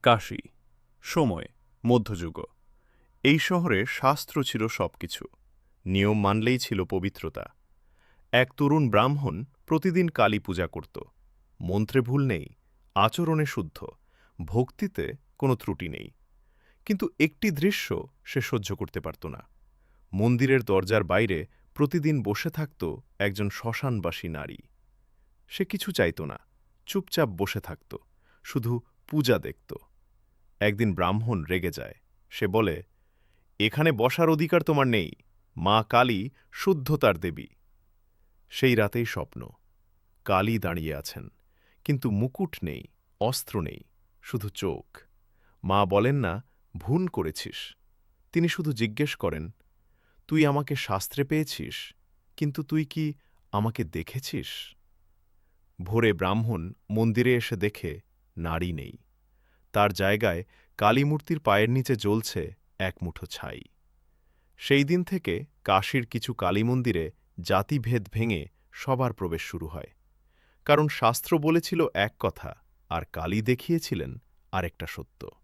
কাশী। সময় মধ্যযুগ। এই শহরে শাস্ত্র ছিল সবকিছু, নিয়ম মানলেই ছিল পবিত্রতা। এক তরুণ ব্রাহ্মণ প্রতিদিন কালী পূজা করত। মন্ত্রে ভুল নেই, আচরণে শুদ্ধ, ভক্তিতে কোনো ত্রুটি নেই। কিন্তু একটি দৃশ্য সে সহ্য করতে পারত না। মন্দিরের দরজার বাইরে প্রতিদিন বসে থাকত একজন শ্মশানবাসী নারী। সে কিছু চাইত না, চুপচাপ বসে থাকত, শুধু পূজা দেখত। একদিন ব্রাহ্মণ রেগে যায়। সে বলে, এখানে বসার অধিকার তোমার নেই। মা কালী শুদ্ধতার দেবী। সেই রাতেই স্বপ্ন। কালী দাঁড়িয়ে আছেন, কিন্তু মুকুট নেই, অস্ত্র নেই, শুধু চোখ। মা বলেন না, ভুল করেছিস। তিনি শুধু জিজ্ঞেস করেন, তুই আমাকে শাস্ত্রে পেয়েছিস, কিন্তু তুই কি আমাকে দেখেছিস? ভোরে ব্রাহ্মণ মন্দিরে এসে দেখে নারী নেই। তার জায়গায় কালীমূর্তির পায়ের নিচে জ্বলছে এক মুঠো ছাই। সেই দিন থেকে কাশীর কিছু কালী মন্দিরে জাতিভেদ ভেঙে সবার প্রবেশ শুরু হয়। কারণ শাস্ত্র বলেছিল এক কথা, আর কালী দেখিয়েছিলেন আরেকটা সত্য।